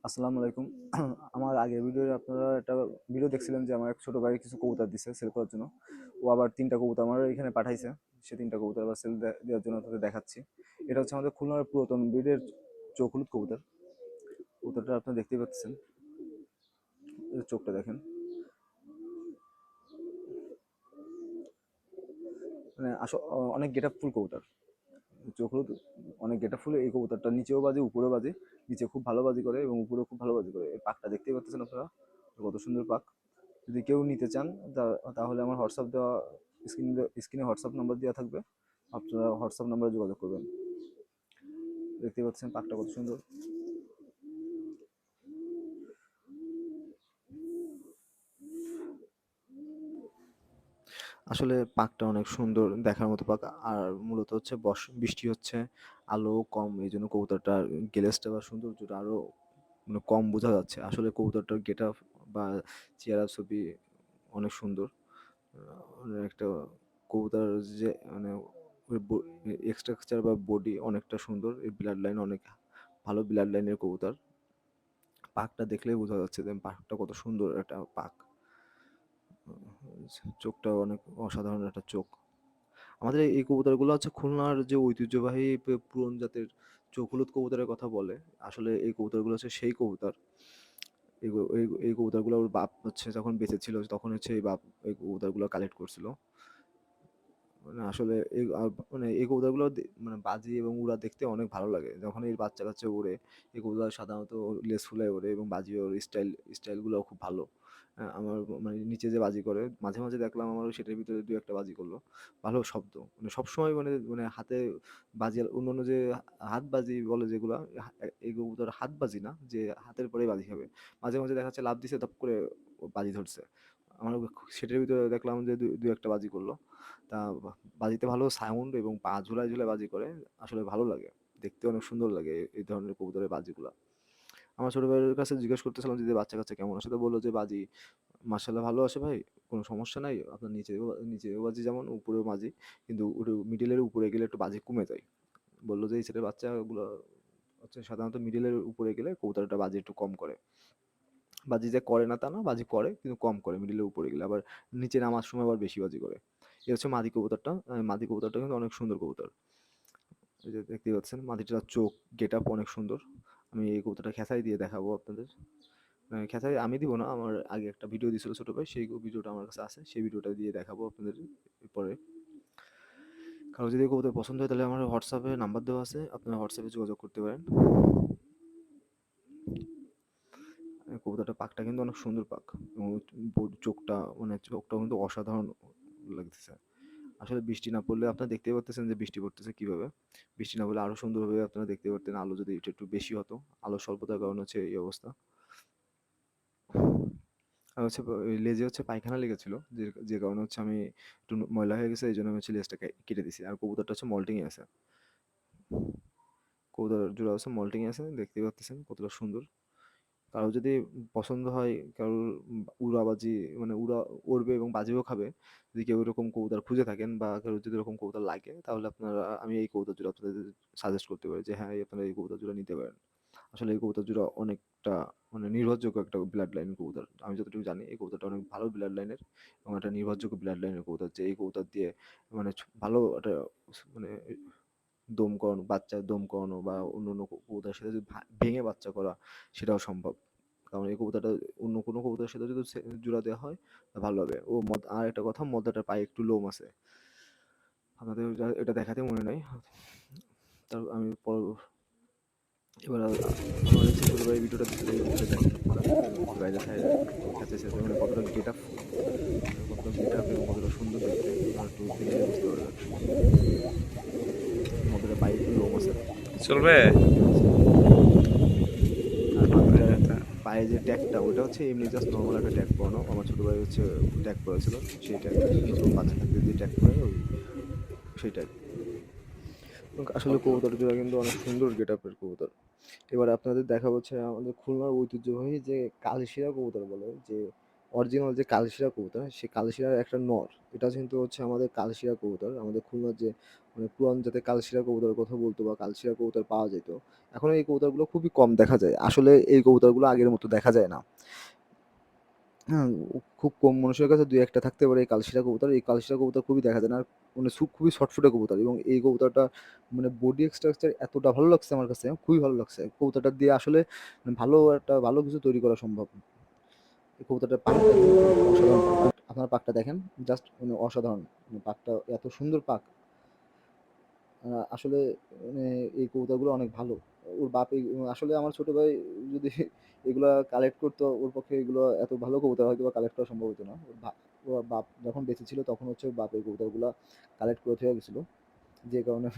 আসসালামু আলাইকুম। আমার আগের ভিডিওতে আপনারা একটা ভিডিও দেখছিলেন যে আমার এক ছোট ভাই কিছু কবুতর দিছে সেল করার জন্য। ও আবার ৩ টা কবুতর আমার এখানে পাঠাইছে। সে ৩ টা কবুতর আবার সেল দেওয়ার জন্য আপনাদের দেখাচ্ছি। এটা হচ্ছে আমাদের খুলনার পুরাতন ব্রিডের চোখ হলুদ কবুতর। কবুতরটা আপনারা দেখতেই পাচ্ছেন। এর চোখটা দেখেন। মানে অনেক গেটআপ ফুল কবুতর। চোখ হলুদ, অনেক গেটআপ ফুল। এই কবুতরটা নিচেও বাজে, উপরেও বাজে। নিচে খুব ভালো বাজি করে এবং উপরেও খুব ভালো বাজি করে। এই পাকটা দেখতেই পাচ্ছেন আপনারা, কত সুন্দর পাক। যদি কেউ নিতে চান তাহলে আমার হোয়াটসঅ্যাপ দেওয়া, স্ক্রিনে হোয়াটসঅ্যাপ নাম্বার দেওয়া থাকবে। আপনারা হোয়াটসঅ্যাপ নাম্বারে যোগাযোগ করবেন। দেখতে পাচ্ছেন পাকটা কত সুন্দর। আসলে পাকটা অনেক সুন্দর, দেখার মতো পাক। আর মূলত হচ্ছে বৃষ্টি হচ্ছে, আলো কম, এই জন্য কবুতরটার গ্লেজটা বা সৌন্দর্যটা আরো মানে কম বোঝা যাচ্ছে। আসলে কবুতরটার গেট আপ বা চেহারা ছবি অনেক সুন্দর। একটা কবুতর যে মানে ওই স্ট্রাকচার বা বডি অনেকটা সুন্দর। এই ব্লাড লাইন অনেক ভালো, ব্লাড লাইনের কবুতর। পাকটা দেখলেই বোঝা যাচ্ছে যে পাকটা কত সুন্দর একটা পাক। চোখটা অনেক অসাধারণ একটা চোখ। আমাদের এই কবুতরগুলো হচ্ছে খুলনার যে ঐতিহ্যবাহী পুরন জাতের চোখ হলুদ কবুতরের কথা বলে। আসলে এই কবুতরগুলো হচ্ছে সেই কবুতর। এই কবুতরগুলো ওর বাপ হচ্ছে যখন বেঁচে ছিল তখন হচ্ছে এই বাপ এই কবুতরগুলো কালেক্ট করছিল। মানে আসলে মানে এই কবুতরগুলো মানে বাজি এবং উড়া দেখতে অনেক ভালো লাগে। যখন এই বাচ্চা কাচ্চা ওড়ে, এই কবুতর সাধারণত লেজ ফুলায় ওড়ে এবং বাজি ওর স্টাইলগুলোও খুব ভালো। আমার মানে নিচে যে বাজি করে মাঝে মাঝে দেখলাম, আমার সেটার ভিতরে দু একটা বাজি করলো, ভালো শব্দ। মানে সবসময় মানে মানে হাতে বাজি, অন্য যে হাত বাজি বলে যেগুলা, এই কবুতর হাত বাজি না যে হাতের পরে বাজি খাবে। মাঝে মাঝে দেখা যাচ্ছে লাফ দিছে, তপ করে বাজি ধরছে। আমার সেটার ভিতরে দেখলাম যে দু একটা বাজি করলো। তা বাজিতে ভালো সাউন্ড এবং পা ঝুলায় ঝুলায় বাজি করে। আসলে ভালো লাগে, দেখতে অনেক সুন্দর লাগে এই ধরনের কবুতরের বাজিগুলা। আমার ছোট ভাইয়ের কাছে জিজ্ঞেস করতেছিলাম যে বাচ্চা কাচ্চা কেমন আসে, তো বললো যে বাজি মার্শাল্লাহ ভালো আসে ভাই, কোনো সমস্যা নাই। আপনার নিচেও বাজি যেমন, উপরেও বাজি, কিন্তু মিডিলের উপরে গেলে একটু বাজি কমে যায়। বললো যে এই ছেলের বাচ্চাগুলো হচ্ছে সাধারণত মিডিলের উপরে গেলে কবুতরটা বাজি একটু কম করে। বাজি যে করে না তা না, বাজি করে কিন্তু কম করে মিডিলের উপরে গেলে, আবার নিচে নামার সময় আবার বেশি বাজি করে। এই হচ্ছে মাদি কবুতরটা। মাদি কবুতরটা কিন্তু অনেক সুন্দর কবুতর। এই যে দেখতেই পাচ্ছেন মাদিটার চোখ, গেট আপ অনেক সুন্দর। আমি এই কবুতরটা খেসাই দিয়ে দেখাবো আপনাদের। খেসাই আমি দিব না, আমার আগে একটা ভিডিও দিয়েছিল ছোট ভাই, সেই ভিডিওটা আমার কাছে আছে, সেই ভিডিওটা দিয়ে দেখাবো আপনাদের পরে। কারো যদি কবুতর পছন্দ হয় তাহলে আমার হোয়াটসঅ্যাপে নাম্বার দেওয়া আছে, আপনারা হোয়াটসঅ্যাপে যোগাযোগ করতে পারেন। কবুতরটা পাকটা কিন্তু অনেক সুন্দর পাক, এবং চোখটা মানে চোখটা কিন্তু অসাধারণ লাগতেছে। আসলে বৃষ্টি না পড়লে আপনারা দেখতেই পারতেছেন যে বৃষ্টি পড়তেছে কিভাবে। বৃষ্টি না পড়লে আরো সুন্দরভাবে আপনারা দেখতে পারতেন, আলো যদি এটা একটু বেশি হতো। আলো স্বল্পতার কারণে হচ্ছে এই অবস্থা। আর হচ্ছে ওই লেজে হচ্ছে পায়খানা লেগেছিল, যে যে কারণে হচ্ছে আমি একটু ময়লা হয়ে গেছে, এই জন্য আমি হচ্ছে লেজটা কেটে দিছি। আর কবুতরটা হচ্ছে মল্টিং আছে, কবুতর জোড়া হচ্ছে মল্টিং আছে, দেখতেই পাচ্ছেন কতটা সুন্দর। কারো যদি পছন্দ হয়, কারোর উড়াবাজি মানে উড়বে এবং বাজিও খাবে, যদি কেউ এরকম কবুতর খুঁজে থাকেন বা কারোর যদি এরকম কবুতর লাগে, তাহলে আপনারা আমি এই কবুতর জোড়া আপনাদের সাজেস্ট করতে পারি যে হ্যাঁ আপনারা এই কবুতর জোড়া নিতে পারেন। আসলে এই কবুতর জোড়া অনেকটা মানে নির্ভরযোগ্য একটা ব্লাড লাইন কবুতর। আমি যতটুকু জানি এই কবুতরটা অনেক ভালো ব্লাড লাইনের এবং একটা নির্ভরযোগ্য ব্লাড লাইনের কবুতর, যে এই কবুতর দিয়ে মানে ভালো একটা মানে দম করানো, বাচ্চা দম করানো বা অন্য কবুতরের সাথে যদি ভেঙে বাচ্চা করা, সেটাও সম্ভব। কারণ এই কবুতরটা অন্য কোনো কবুতরের সাথে যদি জোড়া দেওয়া হয় ভালো হবে। আর একটা কথা, মদ্দাটার পায়ে একটু লোম আছে, আপনাদের এটা দেখাতে মনে নাই। তার আমি এবার আমার হচ্ছে ছোট ভাই ভিডিওটা দিচ্ছিল, এই ভিডিওটা দেখেন আপনারা। বাইরে খেতে খেতে মানে কতটা গেট আপ ফুল, কতটা গেট আপ এবং কতটা সুন্দর দেখতে, আপনারা একটু দেখলে বুঝতে পারবেন। মদ্দাটার পায়ে একটু লোম আছে, চলবে। দেখতে পাচ্ছেন। আর মাদিটার এটা পায়ে যে ট্যাগটা, ওটা হচ্ছে এমনি জাস্ট নর্মাল একটা ট্যাগ পরানো। আমার ছোট ভাই হচ্ছে ট্যাগ পরেছিল, সেই ট্যাগ, নতুন বাচ্চা থাকতে যে ট্যাগ পরে ওই সেই ট্যাগ। আসলে কবুতর জোড়া কিন্তু অনেক সুন্দর গেট আপের কবুতর। এবার আপনাদের দেখা হচ্ছে আমাদের খুলনার ঐতিহ্যবাহী যে কালশিরা কবুতর বলে, যে অরিজিনাল যে কালশিরা কবুতর, সেই কালশিরার একটা নর, এটা কিন্তু হচ্ছে আমাদের কালশিরা কবুতর। আমাদের খুলনার যে মানে পুরান জাতের কালশিরা কবুতরের কথা বলতো বা কালশিরা কবুতর পাওয়া যেত, এখন এই কবুতরগুলো খুবই কম দেখা যায়। আসলে এই কবুতরগুলো আগের মতো দেখা যায় না। হ্যাঁ, খুব কম মানুষের কাছে ২-১ টা থাকতে পারে এই কালশিরা কবুতর। এই কালশিরা কবুতর খুবই দেখা যায় না। আর মানে খুবই ছটফটে কবুতর, এবং এই কবুতরটা মানে বডি স্ট্রাকচার এতটা ভালো লাগছে আমার কাছে, খুবই ভালো লাগছে। কবুতরটা দিয়ে আসলে মানে ভালো কিছু তৈরি করা সম্ভব। এই কবুতরটার পাখটা কিন্তু অসাধারণ পাখ। আপনার পাখটা দেখেন, জাস্ট মানে অসাধারণ। মানে পাখটা এত সুন্দর পাখ। আসলে মানে এই কবুতরগুলো অনেক ভালো। ওর বাপ আসলে আমার ছোট ভাই যদি এগুলা কালেক্ট করতো, ওর পক্ষে এগুলো এত ভালো কবুতর হয়তোবা কালেক্ট করা সম্ভব হতো না। ওর বাপ যখন বেঁচে ছিল তখন হচ্ছে ওর বাপ এই কবুতরগুলা কালেক্ট করে থুয়ে গেছিল। যে কারণে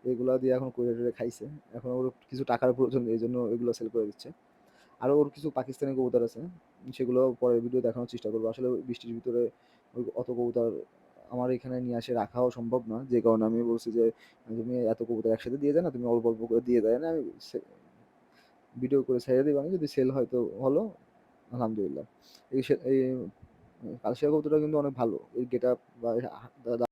এগুলা দিয়ে এখন কইরে টইরে খাইছে। এখন ওর কিছু টাকার প্রয়োজন, এইজন্য এগুলো সেল করে দিচ্ছে। আরো ওর কিছু পাকিস্তানি কবুতর আছে, সেগুলো পরের ভিডিও দেখানোর চেষ্টা করবো। আসলে বৃষ্টির ভিতরে অত কবুতর আমার এখানে নিয়ে আসে রাখাও সম্ভব না, যে কারণে আমি বলছি যে তুমি এত কবুতর একসাথে দিয়ে যায় না, তুমি অল্প অল্প করে দিয়ে দেয় না, আমি ভিডিও করে ছেড়ে দিবা, যদি সেল হয় তো হলো, আলহামদুলিল্লাহ। এই কালশিয়া কবুতরটা কিন্তু অনেক ভালো, এই গেট আপ বা